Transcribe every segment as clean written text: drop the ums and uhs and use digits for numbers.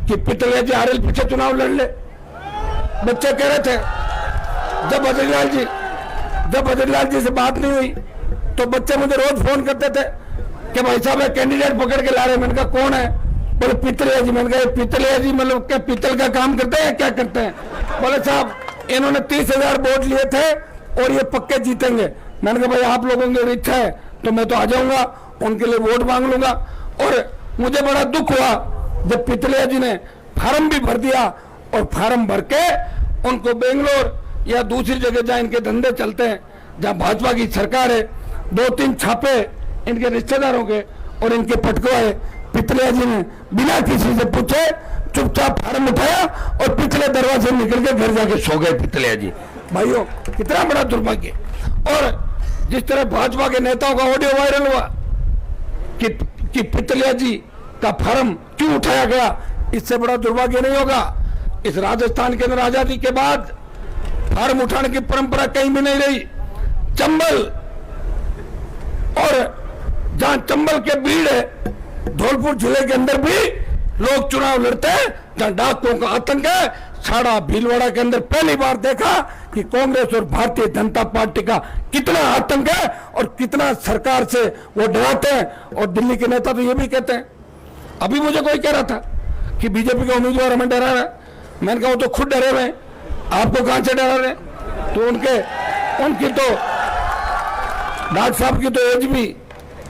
कि पितलिया जी आरएल पीछे चुनाव लड़ ले। बच्चे कह रहे थे, जब बद्रीलाल जी से बात नहीं हुई तो बच्चे मुझे रोज फोन करते थे कि भाई साहब कैंडिडेट पकड़ के ला रहे। मैंने कहा कौन है? बोले पितलिया जी। मैंने कहा पितलिया जी मतलब क्या पीतल का काम करते हैं, क्या करते हैं? बोले साहब इन्होंने 30,000 वोट लिए थे और ये पक्के जीतेंगे। मैंने कहा भाई आप लोगों की इच्छा है तो मैं तो आ जाऊंगा, उनके लिए वोट मांग लूंगा। और मुझे बड़ा दुख हुआ जब पितलिया जी ने फार्म भी भर दिया और फार्म भर के उनको बेंगलोर या दूसरी जगह जहाँ इनके धंधे चलते हैं, जहाँ भाजपा की सरकार है, 2-3 छापे इनके रिश्तेदारों के और इनके पटकवाए। पितलिया जी ने बिना किसी से पूछे चुपचाप फार्म उठाया और पिछले दरवाजे निकल के घर जाके सो गए पितलिया जी। भाइयों कितना बड़ा दुर्भाग्य। और जिस तरह भाजपा के नेताओं का ऑडियो वायरल हुआ कि पितलिया जी का फार्म क्यों उठाया गया, इससे बड़ा दुर्भाग्य नहीं होगा। इस राजस्थान के अंदर आजादी के बाद फार्म उठाने की परंपरा कहीं भी नहीं रही। चंबल और जहां चंबल के भीड़ है, धौलपुर जिले के अंदर भी लोग चुनाव लड़ते हैं, जहां डाकुओं का आतंक है। छाड़ा भीलवाड़ा के अंदर पहली बार देखा कि कांग्रेस और भारतीय जनता पार्टी का कितना आतंक है और कितना सरकार से वो डराते हैं। और दिल्ली के नेता तो ये भी कहते हैं, अभी मुझे कोई कह रहा था कि बीजेपी के उम्मीदवार हमें डरा रहा है। मैंने कहा वो तो खुद डरे हुए हैं, आपको कहां से डरा रहे हैं? तो उनकी तो डॉक्टर साहब की तो एज भी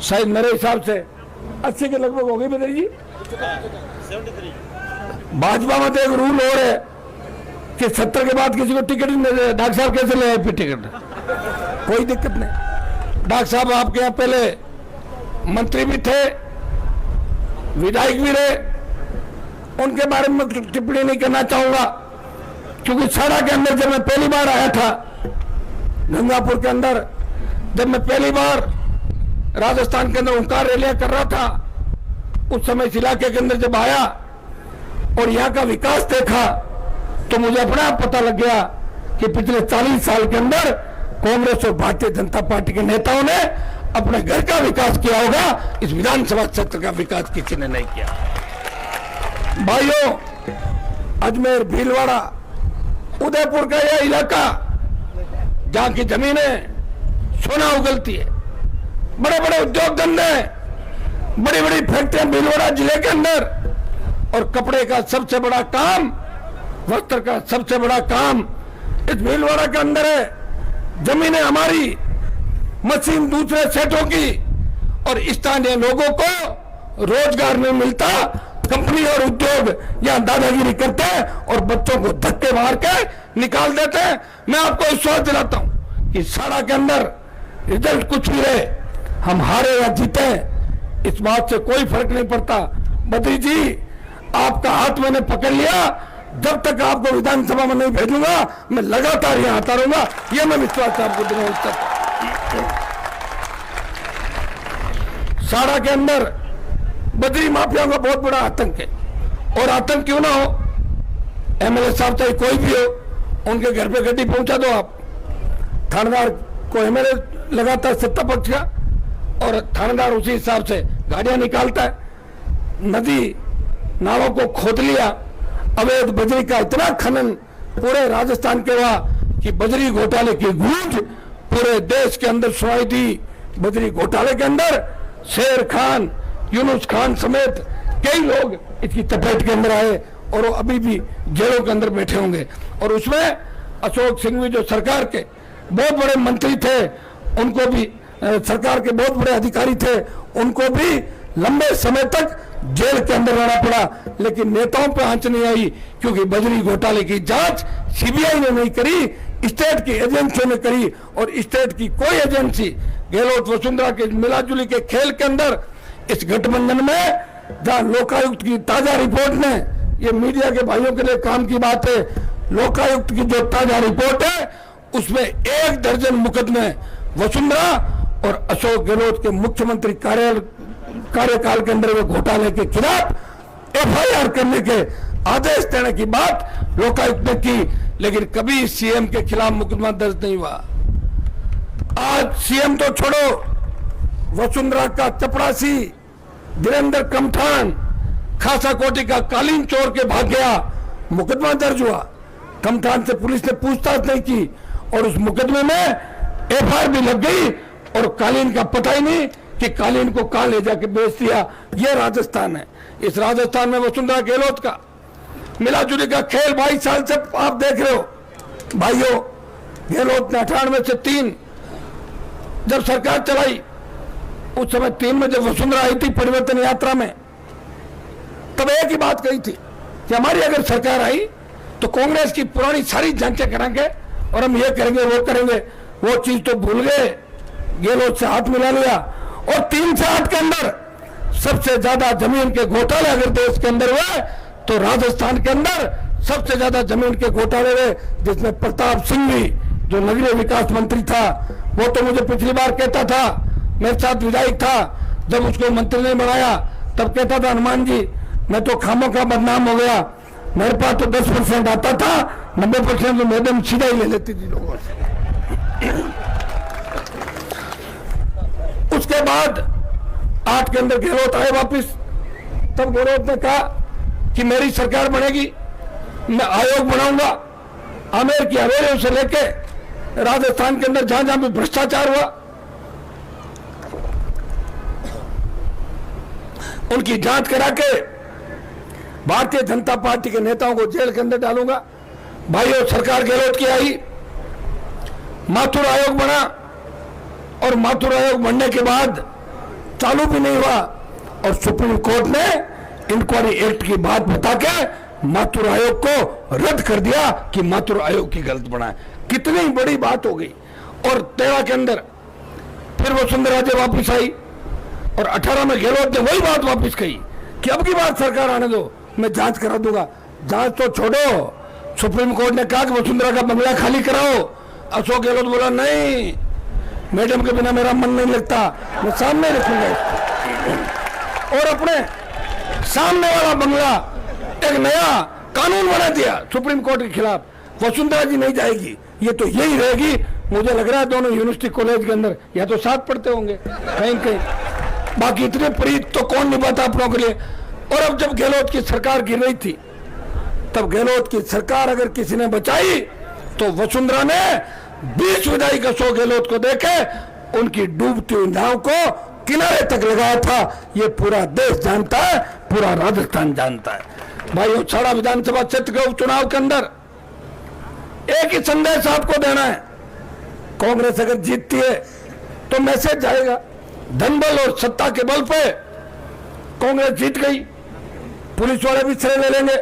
शायद मेरे हिसाब से 80 के लगभग हो गई। बदल जी भाजपा में तो एक रूल और है कि 70 के बाद किसी को टिकट नहीं दे। डॉक्टर साहब कैसे ले आए फिर टिकट? कोई दिक्कत नहीं। डॉक्टर साहब आपके यहाँ पहले मंत्री भी थे, विधायक भी रहे, उनके बारे में टिप्पणी नहीं करना चाहूंगा क्योंकि साड़ा के अंदर जब मैं पहली बार आया था, गंगापुर के अंदर जब मैं पहली बार राजस्थान के अंदर ओंकार रैलियां कर रहा था, उस समय इस इलाके के अंदर जब आया और यहाँ का विकास देखा तो मुझे अपना पता लग गया कि पिछले 40 साल के अंदर कांग्रेस और भारतीय जनता पार्टी के नेताओं ने अपने घर का विकास किया होगा, इस विधानसभा क्षेत्र का विकास किसी ने नहीं किया। भाइयों अजमेर, भीलवाड़ा, उदयपुर का यह इलाका जहां की जमीनें सोना उगलती है, बड़े बड़े उद्योग धंधे, बड़ी बड़ी फैक्ट्रियां भीलवाड़ा जिले के अंदर, और कपड़े का सबसे बड़ा काम, वस्त्र का सबसे बड़ा काम इस भीलवाड़ा के अंदर है। जमीनें हमारी, मशीन दूसरे सेठों की, और स्थानीय लोगों को रोजगार नहीं मिलता। कंपनी और उद्योग यहाँ दादागिरी करते हैं और बच्चों को धक्के मार के निकाल देते हैं। मैं आपको विश्वास दिलाता हूं कि साड़ा के अंदर रिजल्ट कुछ भी रहे, हम हारे या जीते, इस बात से कोई फर्क नहीं पड़ता। बद्री जी आपका हाथ मैंने पकड़ लिया, जब तक आपको विधानसभा में नहीं भेजूंगा मैं लगातार यहाँ आता रहूंगा, यह मैं विश्वास आपको दिलाता हूं। साड़ा के अंदर बद्री माफिया का बहुत बड़ा आतंक है, और आतंक क्यों ना हो, एमएलए साहब चाहे कोई भी हो, उनके घर पे गड्डी पहुंचा दो आप। थानेदार को एमएलए लगाता है सत्ता पक्ष का, और थानेदार उसी हिसाब से गाड़ियां निकालता है। नदी नालों को खोद लिया, अवैध बजरी का इतना खनन पूरे राजस्थान के हुआ कि बजरी घोटाले की गूंज पूरे देश के अंदर सुनाई दी। बजरी घोटाले के अंदर शेर खान, यूनुस खान समेत कई लोग इसकी चपेट के अंदर आए और वो अभी भी जेलों के अंदर बैठे होंगे। और उसमें अशोक सिंघवी जो सरकार के बहुत बड़े मंत्री थे, उनको भी सरकार के बहुत बड़े अधिकारी थे, उनको भी लंबे समय तक जेल के अंदर रहना पड़ा। लेकिन नेताओं पर आंच नहीं आई क्योंकि बजरी घोटाले की जांच सीबीआई ने नहीं करी, स्टेट की एजेंसियों ने करी। और स्टेट की कोई एजेंसी गहलोत वसुंधरा के मिलाजुली के खेल के अंदर इस गठबंधन में, जहां लोकायुक्त की ताजा रिपोर्ट ने, ये मीडिया के भाइयों के लिए काम की बात है, लोकायुक्त की जो ताजा रिपोर्ट है उसमें 1 दर्जन मुकदमे वसुंधरा और अशोक गहलोत के मुख्यमंत्री कार्यकाल के अंदर वो घोटाले के खिलाफ एफआईआर करने के आदेश देने की बात लोकायुक्त ने की, लेकिन कभी सीएम के खिलाफ मुकदमा दर्ज नहीं हुआ। आज सीएम तो छोड़ो, वसुंधरा का चपरासी धीरेन्द्र कमठान खासा कोटी का कालीन चोर के भाग गया, मुकदमा दर्ज हुआ, कमठान से पुलिस ने पूछताछ नहीं की और उस मुकदमे में एफआईआर भी लग गई और कालीन का पता ही नहीं कि कालीन को कहां ले जाके बेच दिया। यह राजस्थान है। इस राजस्थान में वसुंधरा गहलोत का मिला जुली का खेल 22 साल से आप देख रहे हो। भाइयों, गहलोत ने 98 से 3 जब सरकार चलाई, उस समय 3 में जब वसुंधरा आई थी परिवर्तन यात्रा में, तब एक ही बात कही थी कि हमारी अगर सरकार आई तो कांग्रेस की पुरानी सारी जांचें कराएंगे और हम ये करेंगे वो करेंगे। वो चीज तो भूल गए, गहलोत से हाथ मिला लिया और 3 से 8 के अंदर सबसे ज्यादा जमीन के घोटाले अगर देश के अंदर हुए तो राजस्थान के अंदर सबसे ज्यादा जमीन के घोटाले हुए, जिसमें प्रताप सिंह भी जो नगरीय विकास मंत्री था, वो तो मुझे पिछली बार कहता था, मेरे साथ विधायक था, जब उसको मंत्री नहीं बनाया तब कहता था हनुमान जी मैं तो खामों का बदनाम हो गया, मेरे पास तो 10% आता था, 90% तो मैडम सीधा ही ले लेती थी लोगों से। उसके बाद 8 के अंदर गहलोत आए वापिस, तब गहलोत ने कहा कि मेरी सरकार बनेगी, मैं आयोग बनाऊंगा, आमेर की हवेलियों से लेके राजस्थान के अंदर जहां जहां भी भ्रष्टाचार हुआ उनकी जांच करा के भारतीय जनता पार्टी के नेताओं को जेल के अंदर डालूंगा। भाइयों, सरकार गहलोत की आई, माथुर आयोग बना और माथुर आयोग बनने के बाद चालू भी नहीं हुआ और सुप्रीम कोर्ट ने इंक्वायरी एक्ट की बात बता के माथुर आयोग को रद्द कर दिया कि माथुर आयोग की गलत बना है। कितनी बड़ी बात हो गई। और 13 के अंदर फिर वसुंधरा जी वापिस आई और 18 में गहलोत ने वही बात वापिस कही कि अब की बात सरकार आने दो, मैं जांच करा दूंगा। जांच तो छोड़ो, सुप्रीम कोर्ट ने कहा कि वसुंधरा का बंगला खाली कराओ। अशोक गहलोत बोला नहीं, मैडम के बिना मेरा मन नहीं लगता, मैं सामने रखूंगा इसको। और अपने सामने वाला बंगला एक नया कानून बना दिया सुप्रीम कोर्ट के खिलाफ, वसुंधरा जी नहीं जाएगी, ये तो यही रहेगी। मुझे लग रहा है दोनों यूनिवर्सिटी कॉलेज के अंदर या तो साथ पढ़ते होंगे कहीं कहीं, बाकी इतने प्रीत तो कौन निभाता अपनों के लिए। और अब जब गहलोत की सरकार गिर रही थी, तब गहलोत की सरकार अगर किसी ने बचाई तो वसुंधरा ने 20 विधायक अशोक गहलोत को देके उनकी डूबती हुई नाव को किनारे तक लगाया था। ये पूरा देश जानता है, पूरा राजस्थान जानता है। भाइयों, छाड़ा विधानसभा क्षेत्र के उपचुनाव के अंदर एक ही संदेश आपको देना है, कांग्रेस अगर जीतती है तो मैसेज जाएगा, धन बल और सत्ता के बल पे कांग्रेस जीत गई, पुलिस वाले भी श्रेय ले लेंगे।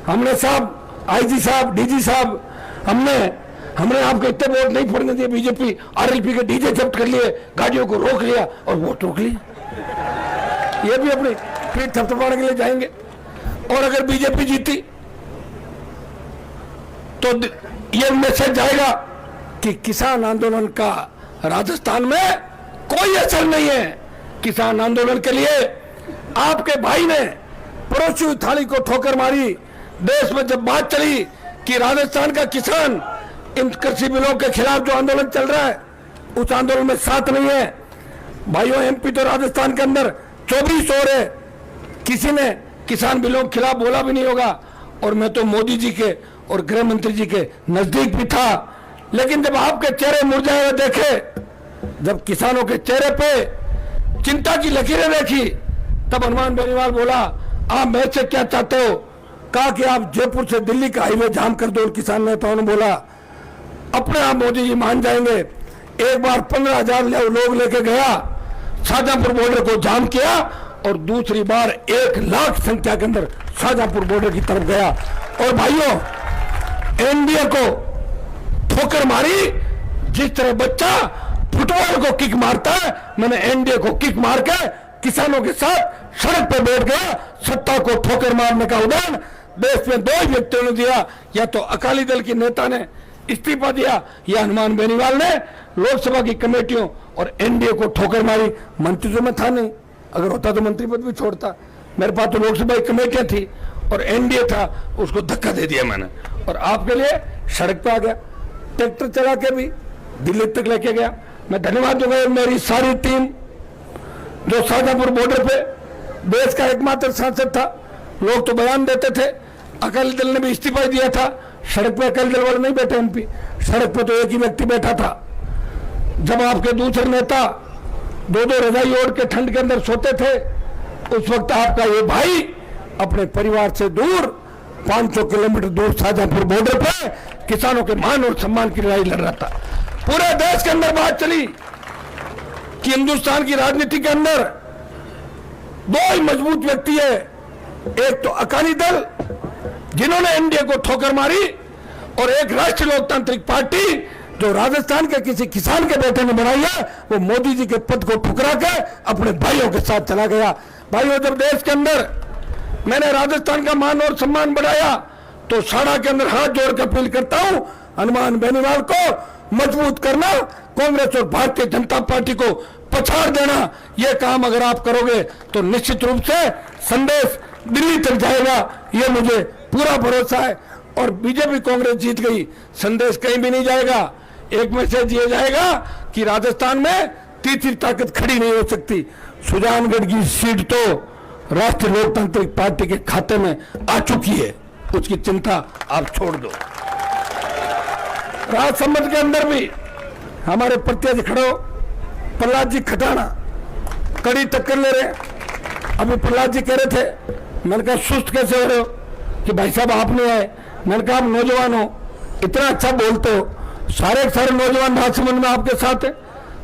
हमने साहब, आईजी साहब, डीजी साहब, हमने आपको इतने वोट नहीं पड़ने दिए, बीजेपी आरएलपी के डीजे जब्त कर लिए, गाड़ियों को रोक लिया और वोट रोक लिए। ये भी अपनी पीठ थपथपाने के लिए जाएंगे। और अगर बीजेपी जीती तो ये मैसेज जाएगा कि किसान आंदोलन का राजस्थान में कोई असर नहीं है। किसान आंदोलन के लिए आपके भाई ने पड़ोसी हुई थाली को ठोकर मारी। देश में जब बात चली कि राजस्थान का किसान इन कृषि बिलों के खिलाफ जो आंदोलन चल रहा है उस आंदोलन में साथ नहीं है। भाइयों, एमपी तो राजस्थान के अंदर 24 और है, किसी ने किसान बिलों के खिलाफ बोला भी नहीं होगा। और मैं तो मोदी जी के और गृह मंत्री जी के नजदीक भी था, लेकिन जब आपके चेहरे मुरझाए हुए देखे, जब किसानों के चेहरे पे चिंता की लकीरें देखी, तब हनुमान बेनीवाल बोला आप मेरे से क्या चाहते हो। कहा कि आप जयपुर से दिल्ली का हाईवे जाम कर दो। किसान नेताओं ने बोला अपने आप मोदी जी मान जाएंगे। एक बार 15,000 लोग लेके गया, शाहजहांपुर बॉर्डर को जाम किया और दूसरी बार 1 लाख संख्या के अंदर शाहजहांपुर बॉर्डर की तरफ गया। और भाइयों, एनडीए को ठोकर मारी। जिस तरह बच्चा फुटबॉल को किक मारता है, मैंने एनडीए को किक मार के किसानों के साथ सड़क पर बैठ गया। सत्ता को ठोकर मारने का उदाहरण देश में 2 व्यक्तियों ने दिया, या तो अकाली दल की नेता ने इस्तीफा दिया या हनुमान बेनीवाल ने लोकसभा की कमेटियों और एनडीए को ठोकर मारी। मंत्री तो मैं था नहीं, अगर होता तो मंत्री पद भी छोड़ता। मेरे पास तो लोकसभा की कमेटियां थी और एनडीए था, उसको धक्का दे दिया मैंने और आपके लिए सड़क पे आ गया। ट्रैक्टर चला के भी दिल्ली तक लेके गया। मैं धन्यवाद दूंगा मेरी सारी टीम जो शाहजहांपुर बॉर्डर पे देश का एकमात्र सांसद था। लोग तो बयान देते थे, अकाली दल ने भी इस्तीफा दिया था। सड़क पे अकाली दल वाले नहीं बैठे एमपी, सड़क पे तो एक ही व्यक्ति बैठा था। जब आपके दूसरे नेता दो दो रजाई ओढ़ के ठंड के अंदर सोते थे, उस वक्त आपका ये भाई अपने परिवार से दूर 500 किलोमीटर दूर शाहजहांपुर बॉर्डर पे किसानों के मान और सम्मान की लड़ाई लड़ रहा था। पूरे देश के अंदर बात चली कि हिंदुस्तान की राजनीति के अंदर दो ही मजबूत व्यक्ति है, एक तो अकाली दल जिन्होंने एनडीए को ठोकर मारी, और एक राष्ट्रीय लोकतांत्रिक पार्टी जो राजस्थान के किसी किसान के बेटे ने बनाई है, वो मोदी जी के पद को ठुकरा के अपने भाइयों के साथ चला गया। भाइयों, जब देश के अंदर मैंने राजस्थान का मान और सम्मान बढ़ाया, तो साड़ा के अंदर हाथ जोड़कर अपील करता हूं, हनुमान बेनीवाल को मजबूत करना, कांग्रेस और भारतीय जनता पार्टी को पछाड़ देना, यह काम अगर आप करोगे तो निश्चित रूप से संदेश दिल्ली तक जाएगा, यह मुझे पूरा भरोसा है। और बीजेपी कांग्रेस जीत गई, संदेश कहीं भी नहीं जाएगा। एक मैसेज ये जाएगा कि राजस्थान में तीसरी ताकत खड़ी नहीं हो सकती। सुजानगढ़ की सीट तो राष्ट्रीय लोकतांत्रिक पार्टी के खाते में आ चुकी है, उसकी चिंता आप छोड़ दो। राजसमंद के अंदर भी हमारे प्रत्याशी खड़े हो, प्रहलाद जी खटाना कड़ी टक्कर ले रहे। अभी प्रहलाद जी कह रहे थे, मैंने कहा सुस्त कैसे हो रहे हो कि भाई साहब आप नहीं आए। मैंने कहा आप नौजवान हो, इतना अच्छा बोलते हो, सारे सारे नौजवान राजसमंद में आपके साथ है,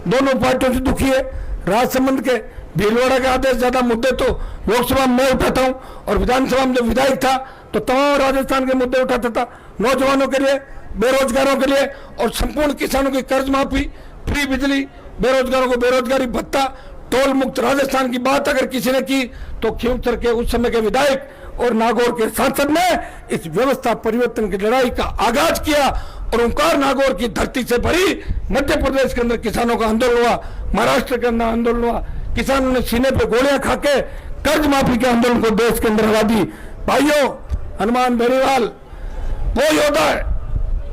दोनों पार्टियों से दुखी है। राजसमंद के भीलवाड़ा के आधे से ज्यादा मुद्दे तो लोकसभा में मैं उठाता हूं, और विधानसभा में जब विधायक था तो तमाम राजस्थान के मुद्दे उठाता था, नौजवानों के लिए, बेरोजगारों के लिए, और संपूर्ण किसानों की कर्ज माफी, फ्री बिजली, बेरोजगारों को बेरोजगारी भत्ता, टोल मुक्त राजस्थान की बात अगर किसी ने की तो खींवसर के उस समय के विधायक और नागौर के सांसद ने इस व्यवस्था परिवर्तन की लड़ाई का आगाज किया, और ओंकार नागौर की धरती से भरी मध्य प्रदेश के अंदर किसानों का आंदोलन हुआ, महाराष्ट्र के अंदर आंदोलन हुआ, किसानों ने सीने पे गोलियां खा के कर्ज माफी के आंदोलन को देश के अंदर हरा दी। भाइयों, हनुमान बेनीवाल वो योद्धा है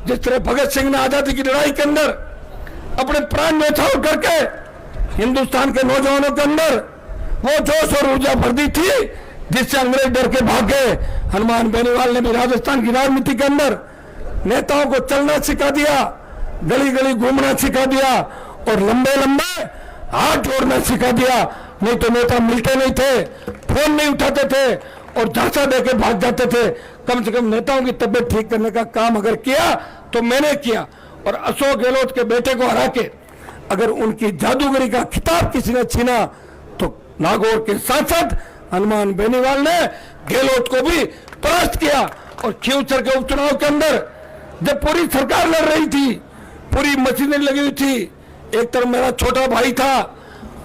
जिस तरह भगत सिंह ने आजादी की लड़ाई के अंदर अपने प्राण न्यौछावर करके हिंदुस्तान के नौजवानों के अंदर वो जोश और ऊर्जा भर दी थी जिससे अंग्रेज डर के भागे। हनुमान बेनीवाल ने भी राजस्थान की राजनीति के अंदर नेताओं को चलना सिखा दिया, गली गली घूमना सिखा दिया, और लंबे लंबे हाथ जोड़ना सिखा दिया। नहीं तो नेता मिलते नहीं थे, फोन नहीं उठाते थे, और झांसा देके भाग जाते थे। कम से कम नेताओं की तबियत ठीक करने का काम अगर किया तो मैंने किया। और अशोक गहलोत के बेटे को हरा के अगर उनकी जादूगरी का खिताब किसी ने छीना तो नागौर के सांसद हनुमान बेनीवाल ने गहलोत को भी परास्त किया। और खींवसर के उपचुनाव के अंदर जब पूरी सरकार लड़ रही थी, पूरी मशीनरी लगी हुई थी, एक तरफ मेरा छोटा भाई था,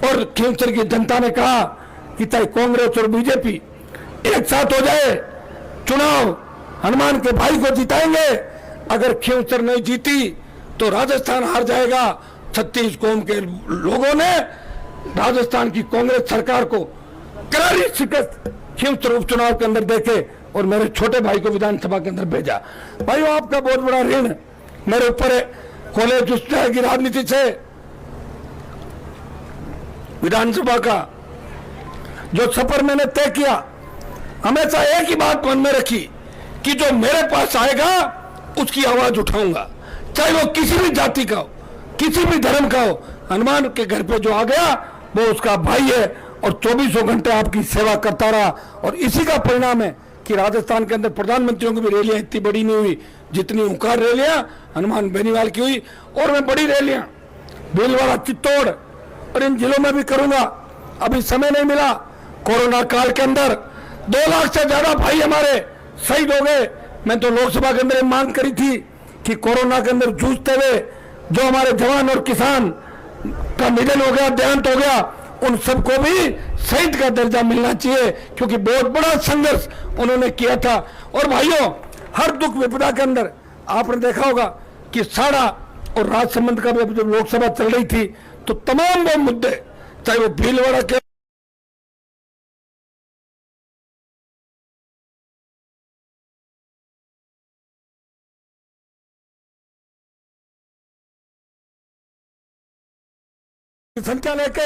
और खींवसर की जनता ने कहा कि चाहे कांग्रेस और बीजेपी एक साथ हो जाए, चुनाव हनुमान के भाई को जिताएंगे। अगर खींवसर नहीं जीती तो राजस्थान हार जाएगा। 36 कौम के लोगों ने राजस्थान की कांग्रेस सरकार को करारी शिकस्त खींवसर उपचुनाव के अंदर देके और मेरे छोटे भाई को विधानसभा के अंदर भेजा। भाइयों, आपका बहुत बड़ा ऋण मेरे ऊपर है। कॉलेज उस तरह की राजनीति से विधानसभा का जो सफर मैंने तय किया, हमेशा एक ही बात मन में रखी कि जो मेरे पास आएगा उसकी आवाज उठाऊंगा, चाहे वो किसी भी जाति का हो, किसी भी धर्म का हो। हनुमान के घर पे जो आ गया वो उसका भाई है, और 24 घंटे आपकी सेवा करता रहा। और इसी का परिणाम है कि राजस्थान के अंदर प्रधानमंत्रियों की भी रैलियां इतनी बड़ी नहीं हुई जितनी ओंकार रैलियां हनुमान बेनीवाल की हुई। और मैं बड़ी रैलियां भीलवाड़ा, चित्तौड़ और इन जिलों में भी करूंगा। अभी समय नहीं मिला, कोरोना काल के अंदर 2 लाख से ज्यादा भाई हमारे शहीद हो गए। मैं तो लोकसभा के अंदर मांग करी थी कि कोरोना के अंदर जूझते हुए जो हमारे जवान और किसान का निधन हो गया, देहांत हो गया, उन सबको भी शहीद का दर्जा मिलना चाहिए, क्योंकि बहुत बड़ा संघर्ष उन्होंने किया था। और भाइयों, हर दुख विपदा के अंदर आपने देखा होगा कि साड़ा और राजसमंद का भी जब लोकसभा चल रही थी तो तमाम वो मुद्दे, चाहे वो भीलवाड़ा के संख्या लेके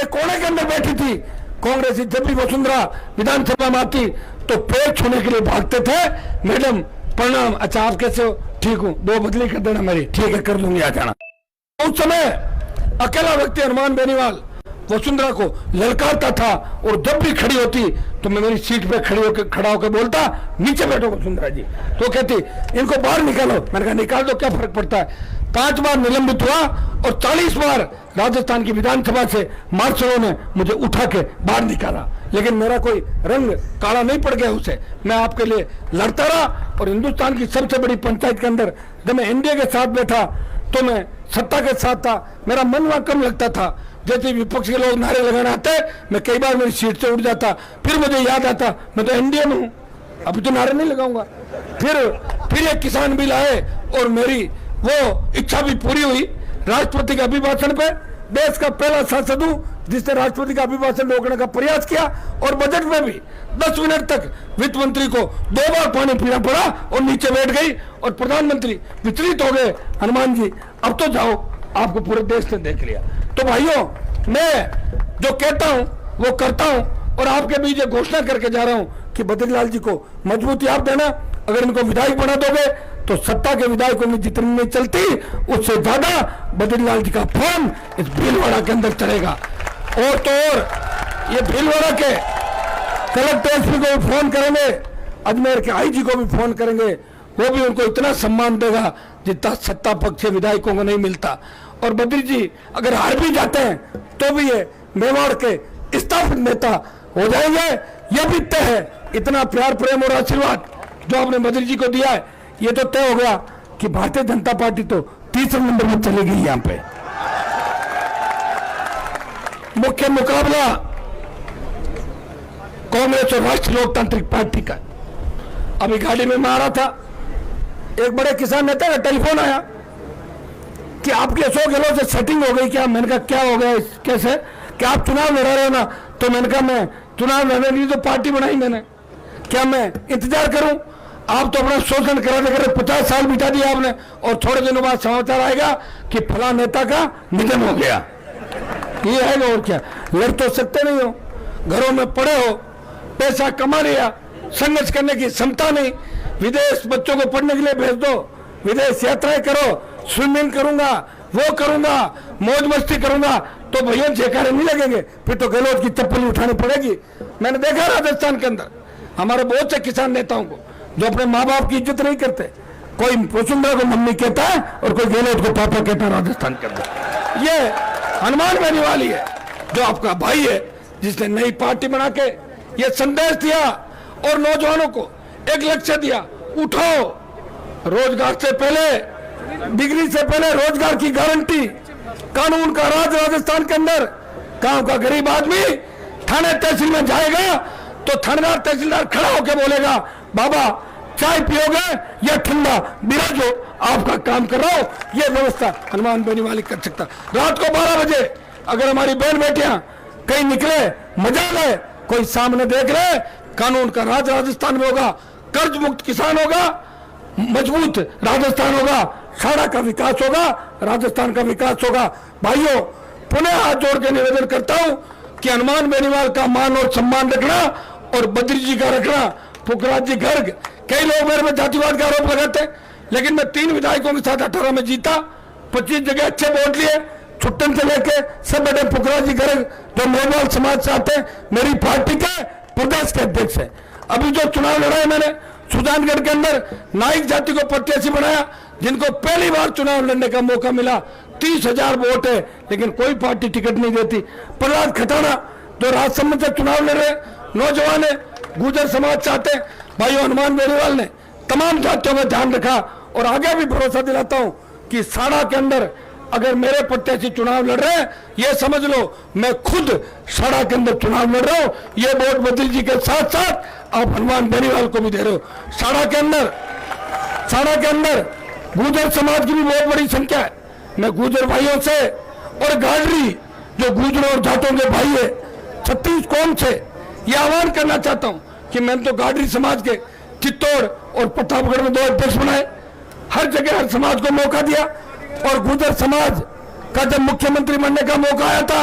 एक कोने के अंदर बैठी थी, कांग्रेस जब भी वसुंधरा विधानसभा में आती तो पैर छूने के लिए भागते थे। मैडम प्रणाम, अच्छा आप कैसे हो? ठीक हूँ, 2 बदली कर देना मेरी। ठीक है, कर लूंगी, आ जाना। उस समय अकेला व्यक्ति हनुमान बेनीवाल वसुंधरा को ललकारता था और जब भी खड़ी होती तो मैं मेरी सीट पे खड़ा होकर बोलता, नीचे बैठो वसुंधरा जी। तो कहती इनको बाहर निकालो। मैंने कहा निकाल दो, क्या फर्क पड़ता है। 5 बार निलंबित हुआ और 40 बार राजस्थान की विधानसभा से मार्शलों ने मुझे उठा के बाहर निकाला, लेकिन मेरा कोई रंग काला नहीं पड़ गया उसे। मैं आपके लिए लड़ता रहा और हिंदुस्तान की सबसे बड़ी पंचायत के अंदर जब मैं एनडीए के साथ बैठा तो मैं सत्ता के साथ था। मेरा मन वहां कम लगता था। जैसे विपक्ष के लोग नारे लगाने आते मैं कई बार मेरी सीट से उठ जाता, फिर मुझे याद आता मैं तो एनडीए में हूं, अभी तो नारे नहीं लगाऊंगा। फिर एक किसान बिल आए और मेरी वो इच्छा भी पूरी हुई। राष्ट्रपति के अभिभाषण पे देश का पहला सांसद हूं जिसने राष्ट्रपति का अभिभाषण रोकने का प्रयास किया और बजट में भी 10 मिनट तक वित्त मंत्री को 2 बार पानी पीना पड़ा और नीचे बैठ गई और प्रधानमंत्री विचलित हो गए। हनुमान जी अब तो जाओ, आपको पूरे देश ने देख लिया। तो भाइयों, मैं जो कहता हूं वो करता हूं और आपके बीच ये घोषणा करके जा रहा हूं कि बद्रीलाल जी को मजबूती आप देना। अगर इनको विधायक बना दोगे तो सत्ता के विधायकों में जितनी नहीं चलती उससे ज्यादा बद्रीलाल जी का फोन इस भीलवाड़ा के अंदर चलेगा। और तो और ये भीलवाड़ा के कलेक्टर एसपी को भी फोन करेंगे, अजमेर के आईजी को भी फोन करेंगे, वो भी उनको इतना सम्मान देगा जितना सत्ता पक्ष के विधायकों को नहीं मिलता। और बद्री जी अगर हार भी जाते हैं तो भी ये मेवाड़ के स्थापित नेता हो जाएंगे, यह भी तय है। इतना प्यार प्रेम और आशीर्वाद जो आपने बद्री जी को दिया है, ये तो तय हो गया कि भारतीय जनता पार्टी तो 3रे नंबर में चली गई। यहां पे मुख्य मुकाबला कांग्रेस और राष्ट्रीय लोकतांत्रिक पार्टी का। अभी गाड़ी में मैं आ रहा था, एक बड़े किसान नेता का टेलीफोन आया कि आपके अशोक गहलोत से सेटिंग हो गई क्या? मैंने कहा क्या हो गया, कैसे? कि आप चुनाव लड़ा रहे हो ना? तो मैंने कहा मैं चुनाव लड़ने लिए तो पार्टी बनाई मैंने, क्या मैं इंतजार करूं? आप तो अपना शोषण कराते कराते 50 साल बिता दिया आपने और थोड़े दिनों बाद समाचार आएगा कि फला नेता का निधन हो गया। ये है और क्या? लड़ तो सकते नहीं हो, घरों में पड़े हो, पैसा कमा लिया, संघर्ष करने की क्षमता नहीं। विदेश बच्चों को पढ़ने के लिए भेज दो, विदेश यात्राएं करो, स्विमिंग करूंगा, वो करूंगा, मौज मस्ती करूंगा, तो भैया जयकारे नहीं लगेंगे, फिर तो गहलोत की चप्पल उठानी पड़ेगी। मैंने देखा राजस्थान के अंदर हमारे बहुत से किसान नेताओं को जो अपने माँ बाप की इज्जत नहीं करते। कोई वसुंधरा को मम्मी कहता है और कोई गहलोत को पापा कहता है राजस्थान के अंदर। ये हनुमान बेनीवाल है जो आपका भाई है, जिसने नई पार्टी बना के ये संदेश दिया और नौजवानों को एक लक्ष्य दिया, उठो, रोजगार से पहले, डिग्री से पहले रोजगार की गारंटी, कानून का राज राजस्थान के अंदर। गांव का गरीब आदमी थाने तहसील में जाएगा तो थानेदार तहसीलदार खड़ा होकर बोलेगा, बाबा चाय पियोगे या ठंडा, बिराजो, आपका काम कर रहा हो। ये व्यवस्था हनुमान बेनीवाल कर सकता। रात को 12 बजे अगर हमारी बहन बेटियां कहीं निकले, मजा ले, कोई सामने देख ले, कानून का राज राजस्थान में होगा, कर्ज मुक्त किसान होगा, मजबूत राजस्थान होगा, साड़ा का विकास होगा, राजस्थान का विकास होगा। भाइयों, पुनः हाथ जोड़ के निवेदन करता हूं कि हनुमान बेनीवाल का मान और सम्मान रखना और बद्री जी का रखना। पुखराज जी गर्ग, कई लोग मेरे में जातिवाद का आरोप लगाते, लेकिन मैं 3 विधायकों के साथ 18 में जीता, 25 जगह अच्छे वोट लिए, छुट्टन से लेके सब बेटे पुखराज जी गर्ग जो मेवाड़ समाज से आते हैं, मेरी पार्टी के प्रदेश के अध्यक्ष है। अभी जो चुनाव लड़ा मैंने सुजानगढ़ के अंदर नाइक जाति को प्रत्याशी बनाया, जिनको पहली बार चुनाव लड़ने का मौका मिला। 30,000 वोट है, लेकिन कोई पार्टी टिकट नहीं देती। प्रहलाद खटाना जो राजसमंद से चुनाव लड़ रहे नौजवान है, गुर्जर समाज से आते हैं। भाइयों, हनुमान बेनीवाल ने तमाम जातियों में ध्यान रखा और आगे भी भरोसा दिलाता हूं कि साड़ा के अंदर अगर मेरे प्रत्याशी चुनाव लड़ रहे हैं, ये समझ लो मैं खुद साड़ा के अंदर चुनाव लड़ रहा हूं। ये वोट बद्री जी के साथ साथ आप हनुमान बेनीवाल को भी दे रहे हो। साड़ा के अंदर गुर्जर समाज की भी बहुत बड़ी संख्या है। मैं गुर्जर भाइयों से और गाडरी जो गुर्जर और जाटों के भाई है 36 कौम से ये आह्वान करना चाहता हूं कि मैंने तो गाडरी समाज के चित्तौड़ और प्रतापगढ़ में 2 अध्यक्ष बनाए, हर जगह हर समाज को मौका दिया। और गुर्जर समाज का जब मुख्यमंत्री बनने का मौका आया था,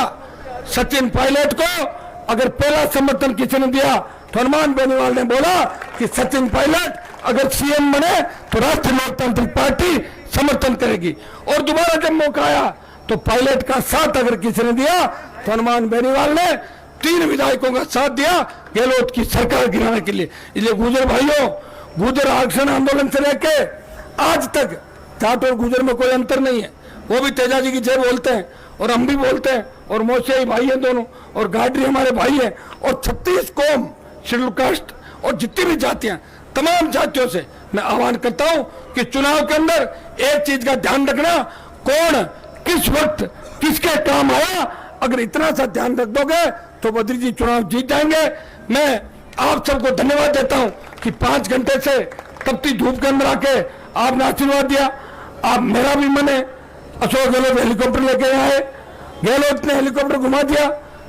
सचिन पायलट को अगर पहला समर्थन किसी ने दिया तो हनुमान बेनीवाल ने बोला कि सचिन पायलट अगर सीएम बने तो राष्ट्रीय लोकतांत्रिक पार्टी समर्थन करेगी। और दोबारा जब मौका आया तो पायलट का साथ अगर किसी ने दिया तो हनुमान बेनीवाल ने 3 विधायकों का साथ दिया गहलोत की सरकार गिराने के लिए। इसलिए गुर्जर भाइयों, गुर्जर आरक्षण आंदोलन से लेके आज तक जाट और गुर्जर में कोई अंतर नहीं है। वो भी तेजाजी की जय बोलते हैं और हम भी बोलते हैं और मोशियाई भाई हैं दोनों, और गाडरी हमारे भाई हैं, और 36 कौम, शेड्यूल कास्ट और जितनी भी जातियां, तमाम जातियों से मैं आह्वान करता हूं कि चुनाव के अंदर एक चीज का ध्यान रखना, कौन किस वक्त किसके काम आया। अगर इतना सा ध्यान रख दोगे तो बद्री जी चुनाव जीत जाएंगे। मैं आप सबको धन्यवाद देता हूं कि 5 घंटे से तपती धूप के अंदर आके आपने आशीर्वाद दिया। आप मेरा भी मन है, अशोक गहलोत हेलीकॉप्टर लेके आए, गहलोत ने हेलीकॉप्टर घुमा दिया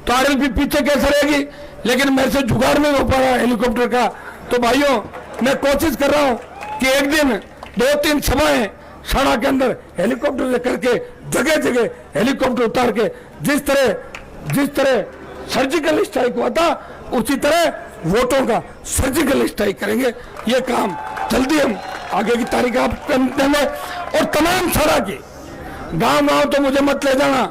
तो आरएलपी पीछे कैसे रहेगी, लेकिन मेरे से जुगाड़ नहीं हो पा रहा हेलीकॉप्टर का। तो भाइयों, मैं कोशिश कर रहा हूं कि एक दिन 2-3 सभाएं शाणा के अंदर हेलीकॉप्टर लेकर के जगह जगह हेलीकॉप्टर उतार के जिस तरह सर्जिकल स्ट्राइक हुआ था उसी तरह वोटों का सर्जिकल स्ट्राइक करेंगे। ये काम जल्दी हम आगे की तारीख आप देंगे। और तमाम शाणा की गांव तो मुझे मत ले जाना,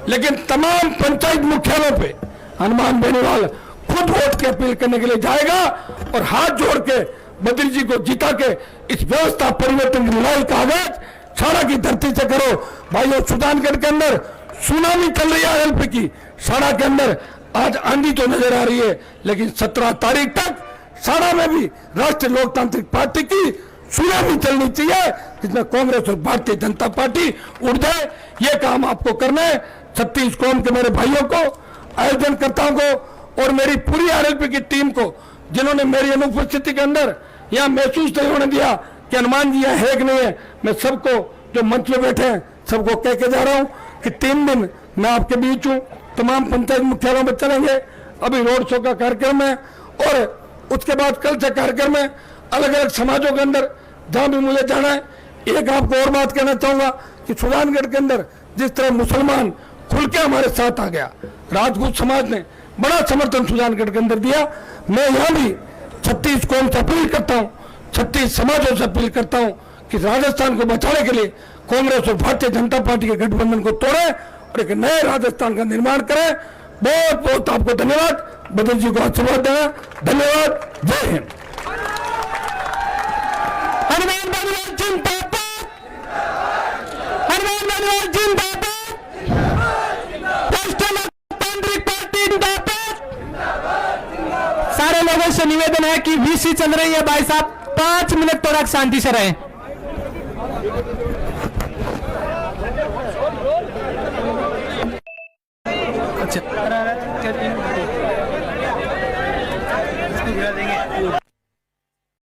लेकिन तमाम पंचायत मुख्यालयों पे हनुमान बेनीवाल खुद वोट की अपील करने के लिए जाएगा और हाथ जोड़ के बद्री जी को जिता के इस व्यवस्था परिवर्तन की लड़ाई का आगाज शाणा की धरती से करो। भाइयों, सुजानगढ़ के अंदर सुनामी चल रही है आरएलपी की, शाणा के अंदर आज आंधी तो नजर आ रही है, लेकिन 17 तारीख तक शाणा में भी राष्ट्रीय लोकतांत्रिक पार्टी की सुनामी चलनी चाहिए, जिसमें कांग्रेस और भारतीय जनता पार्टी उड़ जाए। ये काम आपको करना है। 36 कौम के मेरे भाइयों को, आयोजनकर्ताओं को और मेरी पूरी आरएलपी की टीम को, जिन्होंने मेरी अनुपस्थिति के अंदर यहाँ महसूस नहीं होने दिया कि हनुमान जी यहाँ है कि नहीं है, मैं सबको जो मंच में बैठे हैं सबको कह के जा रहा हूँ कि 3 दिन मैं आपके बीच हूँ। तमाम पंचायत मुख्यालयों में चलेंगे, अभी रोड शो का कार्यक्रम है और उसके बाद कल से कार्यक्रम है अलग अलग समाजों के अंदर जहां भी मुझे जाना है। एक आपको और बात कहना चाहूंगा कि सुजानगढ़ के अंदर जिस तरह मुसलमान खुल के हमारे साथ आ गया, राजपूत समाज ने बड़ा समर्थन सुजानगढ़ के अंदर दिया। मैं यहाँ भी 36 कौम से अपील करता हूँ, 36 समाजों से अपील करता हूँ कि राजस्थान को बचाने के लिए कांग्रेस और भारतीय जनता पार्टी के गठबंधन को तोड़े और एक नए राजस्थान का निर्माण करें। बहुत बहुत आपको धन्यवाद, बद्री जी को आशीर्वाद देना। धन्यवाद, जय हिंद। हनुमान बेनीवाल जिंदाबाद, हनुमान बेनीवाल जिंदाबाद, राष्ट्रीय लोकतांत्रिक पार्टी जिंदाबाद। सारे लोगों से निवेदन है कि वीसी चल रही है, भाई साहब 5 मिनट थोड़ा शांति से रहें। अच्छा